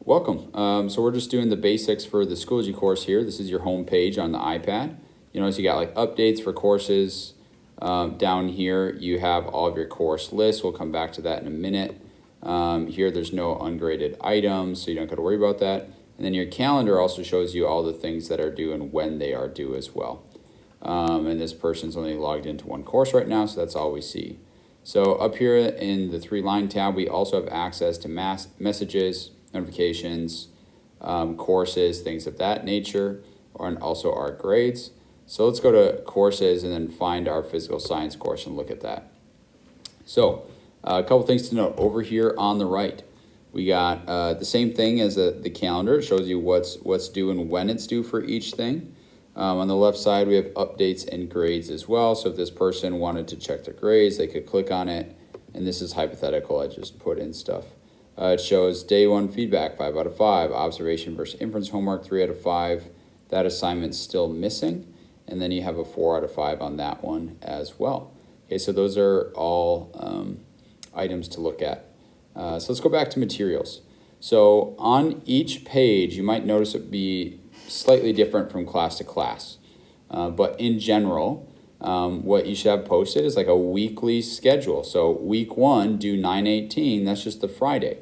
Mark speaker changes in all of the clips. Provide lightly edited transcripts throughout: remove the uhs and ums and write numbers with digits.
Speaker 1: Welcome. So we're just doing the basics for the Schoology course here. This is your home page on the iPad. You notice you got like updates for courses. Down here you have all of your course lists. We'll come back to that in a minute. Here there's no ungraded items, so you don't got to worry about that. And then your calendar also shows you all the things that are due and when they are due as well. And this person's only logged into one course right now, so that's all we see. So up here in the 3-line tab, we also have access to messages, notifications, courses, things of that nature, and also our grades. So let's go to courses and then find our physical science course and look at that. So a couple things to note. Over here on the right, we got the same thing as the calendar. It shows you what's due and when it's due for each thing. On the left side, we have updates and grades as well. So if this person wanted to check their grades, they could click on it. And this is hypothetical. I just put in stuff. It shows day 1 feedback, 5 out of 5. Observation versus inference homework, 3 out of 5. That assignment's still missing. And then you have a 4 out of 5 on that one as well. Okay, so those are all items to look at. So let's go back to materials. So on each page, you might notice it be slightly different from class to class. But in general, what you should have posted is like a weekly schedule. So week 1, due 9/18, that's just the Friday.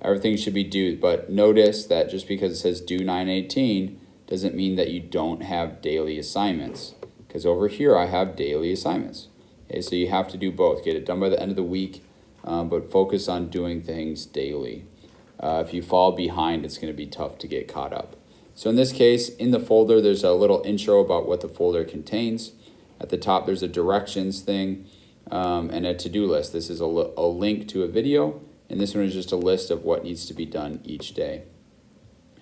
Speaker 1: Everything should be due, but notice that just because it says due 9/18 doesn't mean that you don't have daily assignments. Because over here I have daily assignments. Okay, so you have to do both. Get it done by the end of the week, but focus on doing things daily. If you fall behind, it's going to be tough to get caught up. So in this case, in the folder, there's a little intro about what the folder contains. At the top, there's a directions thing and a to-do list. This is a link to a video, and this one is just a list of what needs to be done each day.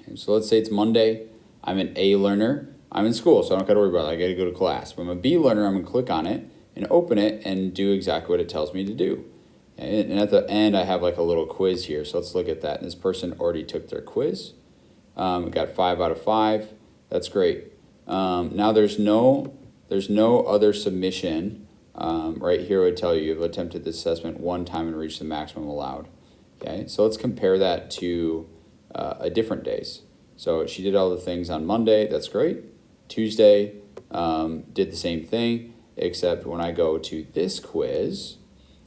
Speaker 1: And so let's say it's Monday. I'm an A learner. I'm in school, so I don't got to worry about it. I got to go to class. If I'm a B learner, I'm going to click on it and open it and do exactly what it tells me to do. And at the end, I have like a little quiz here. So let's look at that. And this person already took their quiz. Got 5 out of 5. That's great. Now there's no other submission. Right here would tell you you've attempted this assessment 1 time and reached the maximum allowed. Okay, so let's compare that to a different days. So she did all the things on Monday. That's great. Tuesday did the same thing, except when I go to this quiz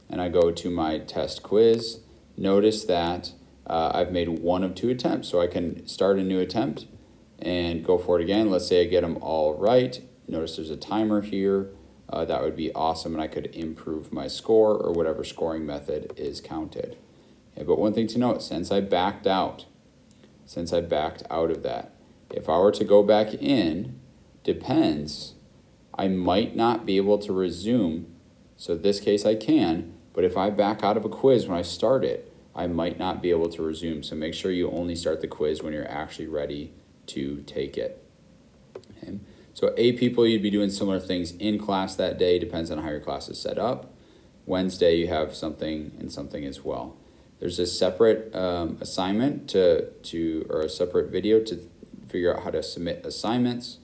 Speaker 1: and I go to my test quiz, notice that I've made 1 of 2 attempts. So I can start a new attempt and go for it again. Let's say I get them all right. Notice there's a timer here. That would be awesome, and I could improve my score or whatever scoring method is counted. Okay, but one thing to note, since I backed out of that, if I were to go back in, depends, I might not be able to resume. So in this case I can, but if I back out of a quiz when I start it, I might not be able to resume. So make sure you only start the quiz when you're actually ready to take it. Okay. So A people, you'd be doing similar things in class that day, depends on how your class is set up. Wednesday, you have something and something as well. There's a separate assignment or a separate video to figure out how to submit assignments.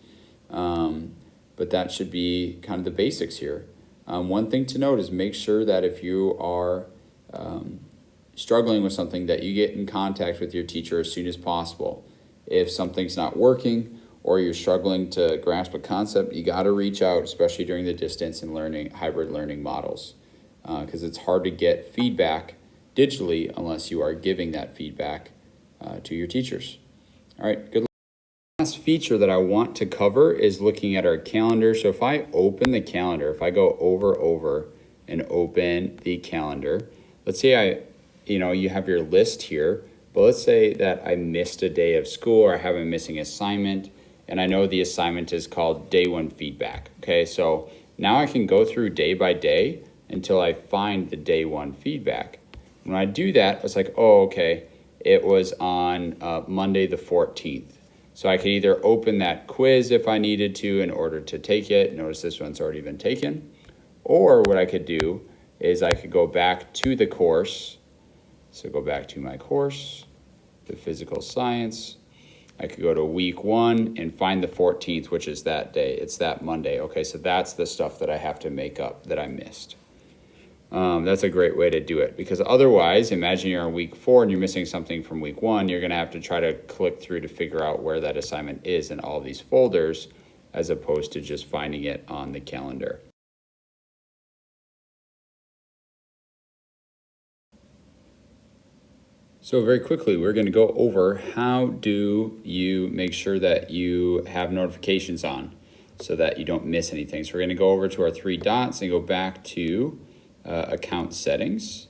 Speaker 1: But that should be kind of the basics here. One thing to note is make sure that if you are struggling with something, that you get in contact with your teacher as soon as possible. If something's not working or you're struggling to grasp a concept, you got to reach out, especially during the distance and hybrid learning models, because it's hard to get feedback digitally unless you are giving that feedback to your teachers. All right, good luck. The last feature that I want to cover is looking at our calendar. So if I open the calendar, if I go over and open the calendar, let's say you have your list here, but let's say that I missed a day of school or I have a missing assignment, and I know the assignment is called day 1 feedback. Okay, so now I can go through day by day until I find the day 1 feedback. When I do that, it's like, oh, okay, it was on Monday the 14th. So I could either open that quiz if I needed to in order to take it. Notice this one's already been taken. Or what I could do is I could go back to the course. So go back to my course, the physical science. I could go to week 1 and find the 14th, which is that day. It's that Monday. Okay, so that's the stuff that I have to make up that I missed. That's a great way to do it, because otherwise, imagine you're on week 4 and you're missing something from week 1. You're going to have to try to click through to figure out where that assignment is in all these folders, as opposed to just finding it on the calendar. So very quickly, we're going to go over how do you make sure that you have notifications on so that you don't miss anything. So we're going to go over to our 3 dots and go back to account settings.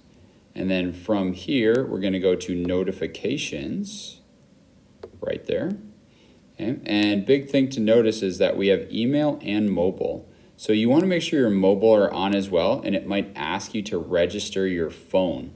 Speaker 1: And then from here, we're going to go to notifications right there. Okay. And big thing to notice is that we have email and mobile. So you want to make sure your mobile are on as well, and it might ask you to register your phone.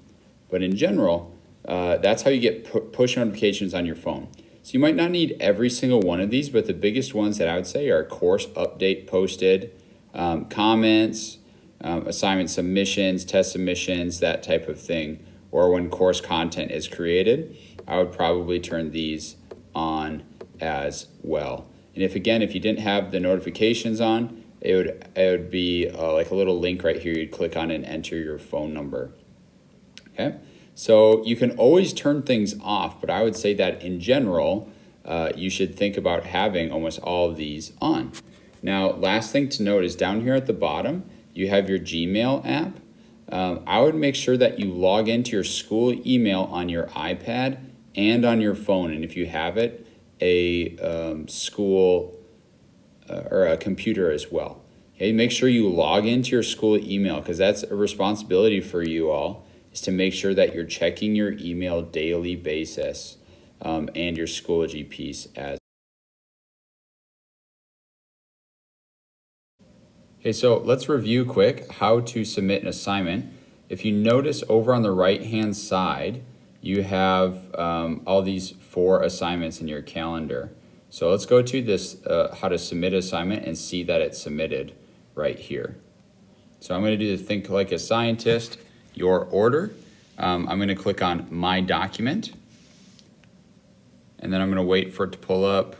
Speaker 1: But in general, that's how you get push notifications on your phone. So you might not need every single one of these, but the biggest ones that I would say are course update posted, comments, assignment submissions, test submissions, that type of thing, or when course content is created. I would probably turn these on as well. And if you didn't have the notifications on, it would be like a little link right here. You'd click on and enter your phone number. Okay. So you can always turn things off, but I would say that in general, you should think about having almost all of these on. Now, last thing to note is down here at the bottom, you have your Gmail app. I would make sure that you log into your school email on your iPad and on your phone. And if you have it, a school or a computer as well. Okay, make sure you log into your school email, because that's a responsibility for you all, is to make sure that you're checking your email daily basis, and your Schoology piece as. Okay, so let's review quick how to submit an assignment. If you notice over on the right hand side, you have all these 4 assignments in your calendar. So let's go to this how to submit assignment and see that it's submitted right here. So I'm going to do the Think Like a Scientist, your order. I'm going to click on My Document, and then I'm going to wait for it to pull up.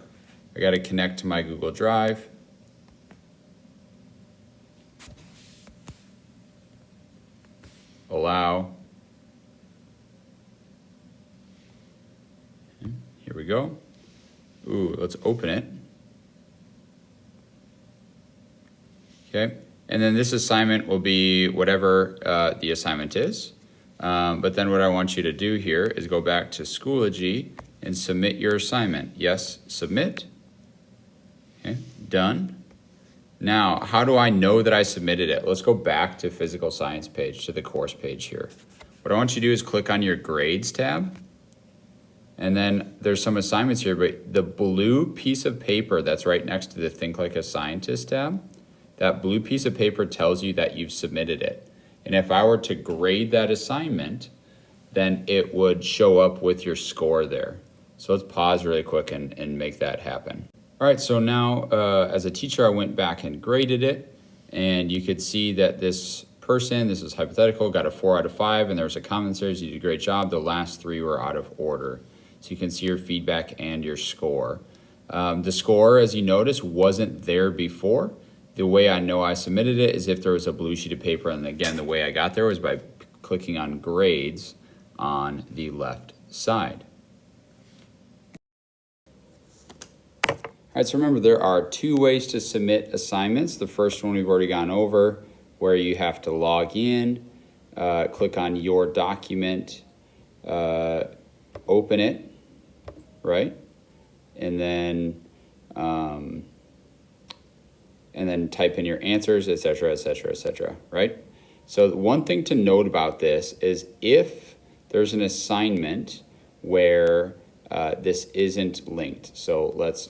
Speaker 1: I got to connect to my Google Drive. Allow. Here we go. Ooh, let's open it. Okay, and then this assignment will be whatever the assignment is. But then what I want you to do here is go back to Schoology and submit your assignment. Yes, submit. Okay, done. Now, how do I know that I submitted it? Let's go back to physical science page, to the course page here. What I want you to do is click on your grades tab. And then there's some assignments here, but the blue piece of paper that's right next to the Think Like a Scientist tab, that blue piece of paper tells you that you've submitted it. And if I were to grade that assignment, then it would show up with your score there. So let's pause really quick and make that happen. All right, so now as a teacher, I went back and graded it, and you could see that this person, this is hypothetical, got a 4 out of 5, and there was a comment series, you did a great job. The last 3 were out of order. So you can see your feedback and your score. The score, as you notice, wasn't there before. The way I know I submitted it is if there was a blue sheet of paper, and again, the way I got there was by clicking on grades on the left side. All right, so remember, there are 2 ways to submit assignments. The first one we've already gone over, where you have to log in, click on your document, open it, right? And then type in your answers, etc., etc., etc., right? So one thing to note about this is if there's an assignment where this isn't linked. So let's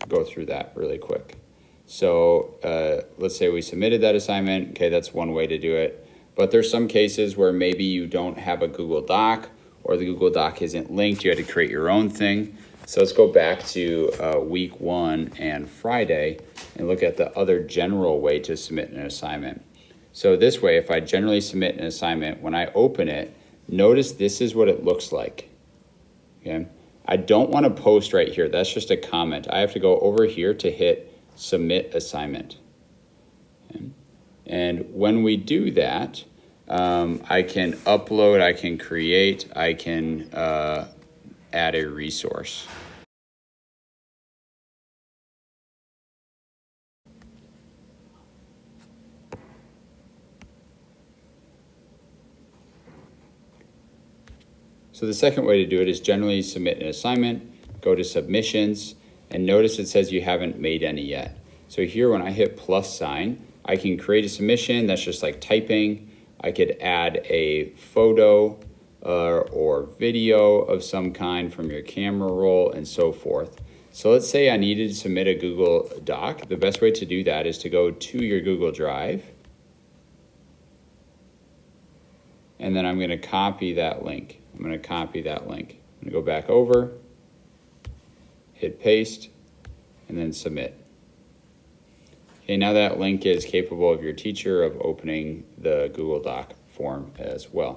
Speaker 1: go through that really quick. So let's say we submitted that assignment. Okay, that's one way to do it. But there's some cases where maybe you don't have a Google Doc, or the Google Doc isn't linked. You had to create your own thing. So let's go back to week 1 and Friday and look at the other general way to submit an assignment. So this way, if I generally submit an assignment, when I open it, notice this is what it looks like. Okay, I don't want to post right here. That's just a comment. I have to go over here to hit submit assignment. And when we do that, I can upload, I can create, I can add a resource. So the second way to do it is generally submit an assignment, go to submissions, and notice it says you haven't made any yet. So here when I hit plus sign, I can create a submission that's just like typing. I could add a photo or video of some kind from your camera roll and so forth. So let's say I needed to submit a Google Doc. The best way to do that is to go to your Google Drive. And then I'm going to copy that link. I'm going to copy that link. I'm going to go back over, hit paste, and then submit. Okay, now that link is capable of your teacher of opening the Google Doc form as well.